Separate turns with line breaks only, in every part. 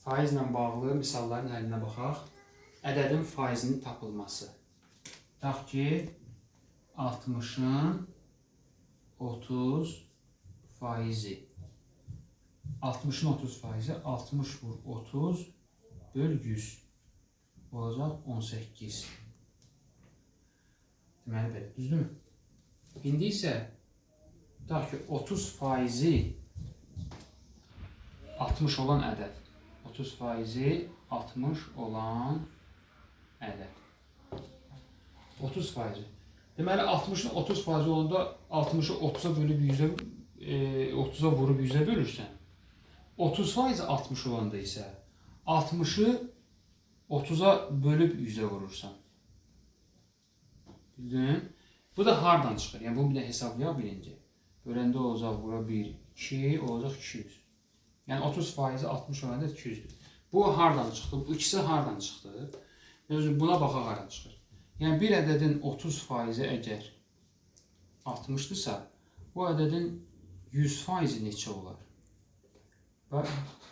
Faizlə bağlı misalların həllinə baxaq. Ədədin faizinin tapılması. Tutaq ki, 60-ın 30 faizi. 60-ın 30 faizi 60 vur 30 böl 100 olacaq 18. Deməli belə, düzdürmü? İndi isə tutaq ki, 30 faizi 60 olan ədəd. 30 faizi 60 olan ədəd. 30 faizi. Deməli 60-ın 30 faizi olanda 60'ı 30'a bölüb 100'ə 30'a vurub 100'ə bölürsən. 30 faizi 60 olanda isə 60'ı 30'a bölüb 100'ə vurursan. Bildin? Bu da hardan çıxır? Yəni bunu bir də hesablayaq birinci. Böləndə olacaq bura 1, 2, olacaq 200. Yəni 30 faizi 60 olanda 200'dür. Bu hardan çıxdı? Bu ikisi hardan çıxdı? Buna baxaq hardan çıxır. Yəni bir ədədin 30 faizi əgər 60'dırsa, bu ədədin 100 faizi neçə olar? Bax,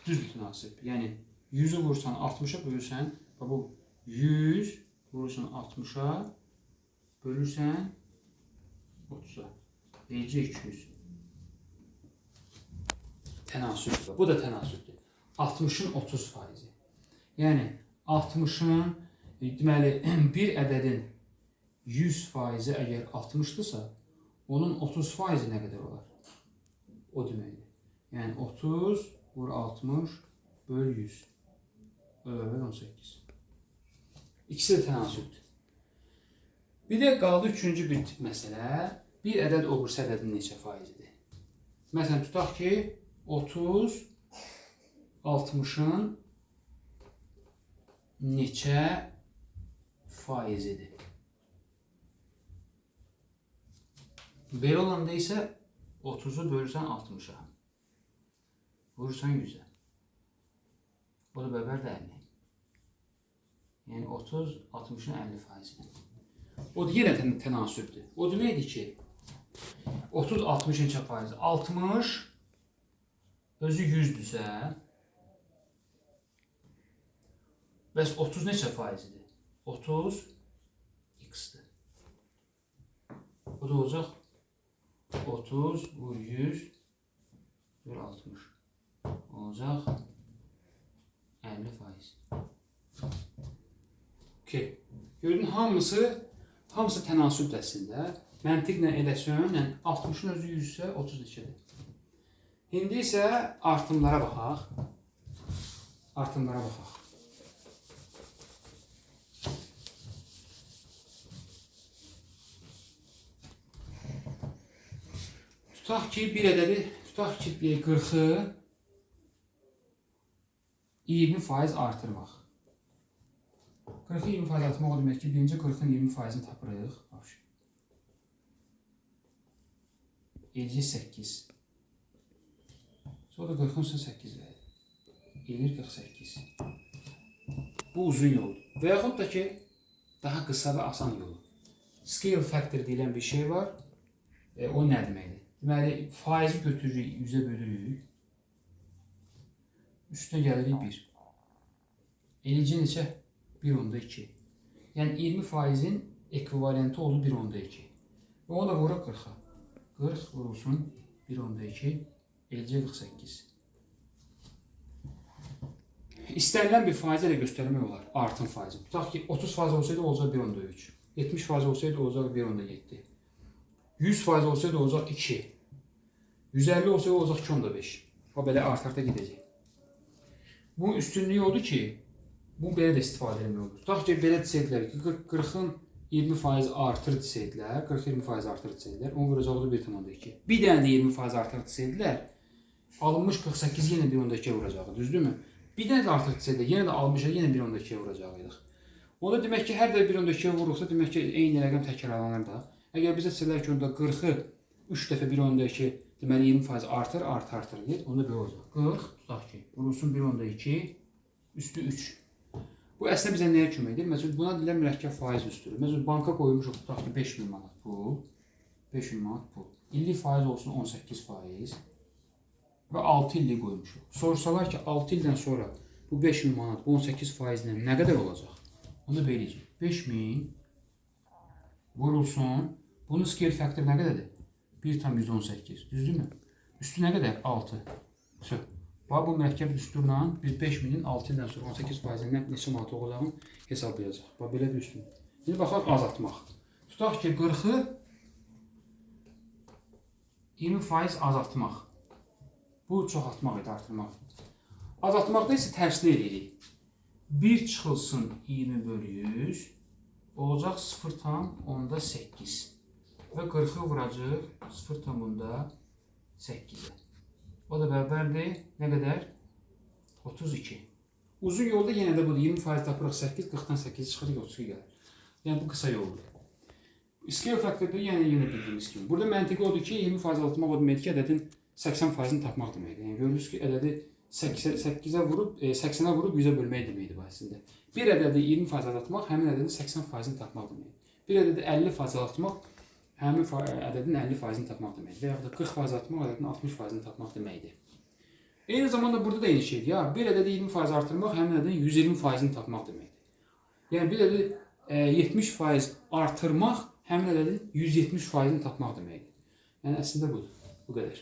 düz münasib. Yəni 100'ü vursan 60'a bölürsən, bu 100 vurursan 60'a bölürsən 30'a. Necə 200? Tənasübdür. Bu da tənasübdür. 60'ın 30 faizi. Yəni 60'ın deməli bir ədədin 100 faizi əgər 60'dırsa, onun 30 faizi nə qədər olar? O deməkdir. Yəni 30 vur 60 böl 100 böl 18. İkisi də tənasübdür. Bir də qaldı üçüncü bir tip məsələ. Bir ədəd o birisi ədədin neçə faizidir? Məsələn, tutaq ki, 30 60'ın neçə faizidir? Belə olanda isə 30'u bölürsən 60'a. Vurursan 100'ə. O da bərabərdir 50. Yəni 30 60'ın 50 faizidir. O da yenə tənasübdür. O deməkdir ki, 30 60'ın neçə faizi? 60 özü 100'dürsə, bəs 30 neçə faizidir? 30 x-dir. O da olacaq 30 vur 100 böl 60. Olacaq 50 faiz. Okay. Gördün, hamısı tənasüb əslində. Məntiqlə eləsən, yəni 60'ın özü 100 isə 30 neçədir. İndi isə artımlara baxaq. Artımlara baxaq. Tutaq ki, bir ədədi, tutaq ki, 40'ı 20% artırmaq. 40'ı 20% artırmaq o demək ki, birinci 40'ın 20%'ini tapırıq. Eləcə 8. Sonra 40'ın üstə 8 verir. Gelir 48. Bu uzun yoldur. Və yaxud da ki, daha qısa və asan yolu. Scale factor deyilən bir şey var. O nə deməkdir? Deməli, faizi götürürük, 100'ə bölürük. Üstünə gəlirik 1. Eləcə neçə? 1/2. Yəni 20%'in ekvivalenti oldu 1/2. Və onu da vuraq 40'a. 40 vurulsun 1/2. Eləcə 48. İstənilən bir faizi ilə göstərmək olar. Artım faizi. Tutaq ki, 30% olsaydı olacaq 1/3. 70% olsaydı olacaq 1/7. 100% olsaydı olacaq 2. 150 olsaydı olacaq 2/5. O belə art-arta gedəcək. Bunun üstünlüyü odur ki, bu belə də istifadə etmək olur. Tutaq ki, belə desəydilər ki, 40'ın 20% artır desəydilər, 40-20% artır desəydilər, onu vuracaqdı 1/2. Bir dənə də 20% artır desəydilər, alınmış 48 yenə 1/2'ye vuracaqdı, düzdürmü? Bir dənə də artır desəydilər, yenə də almışa yenə 1/2'ye vuracaqdıq. O da demək ki, hər də 1/2'ye vurulsa, demək ki, eyni rəqəm təkrarlanır da. Əgər bizə desələr ki, onda 40'ı 3 dəfə 1/2, deməli 20% artır, artır, onda belə olacaq. 40, tutaq ki, vurulsun 1/2, üstü 3. Bu əslində bizə nəyə kömək edir? Məsələn, buna deyilən mürəkkəb faiz üstürü. Məsələn, banka qoymuşuq, tutaq ki, 5000 manat pul, 5000 manat pul. İllik faiz olsun 18% və 6 illik qoymuşuq. Sorsalar ki, 6 ildən sonra Bu 5000 manat, bu 18% ilə nə qədər olacaq? Onu da beləcək. 5000 vurulsun. Bunun scale faktor nə qədərdir? 1,18. Düzdürmü? Üstü nə qədər? 6. Söz. Bax, bu mürəkkəb düsturla biz 5000-in 6 ildən sonra 18%-dən neçə manat olacağını hesablayacaq. Bax, belə bir üstün. İndi baxaq azaltmaq. Tutaq ki, 40-ı 20% azaltmaq. Bu çoxaltmaq idi, artırmaq. Azaltmaqda isə tərsini edirik. 1 çıxılsın 20 bölü 100 olacaq 0,8 və 40-ı vuracaq 0,8-ə. O da bərabərdir. Nə qədər? 32. Uzun yolda yenə də budur. 20% tapırıq 8, 40-dan 8 çıxırıq, 32 gəlir. Yəni bu qısa yoldur. Scale faktorda yenə bildiyimiz kimi. Burada məntiqi odur ki, 20% azaltmaq o deməkdir ki, ədədin 80%-ni tapmaq deməkdir. Yəni görürsünüz ki, ədədi 8-ə vurub, 80-ə vurub 100-ə bölmək deməkdir bu əslində. Bir ədədi 20% azaltmaq həmin ədədin 80%-ni tapmaq deməkdir. Bir ədədi 50% azaltmaq həmin ədədin 50%-ni tapmaq deməkdir. Və yaxud da 40% azaltmaq ədədin 60%-ni tapmaq deməkdir. Eyni zamanda burada da eyni şeydir. Ya, bir ədədi 20% artırmaq həmin ədədin 120%-ni tapmaq deməkdir. Yəni bir ədədi 70% artırmaq həmin ədədin 170%-ni tapmaq deməkdir. Yəni əslində budur. Bu qədər.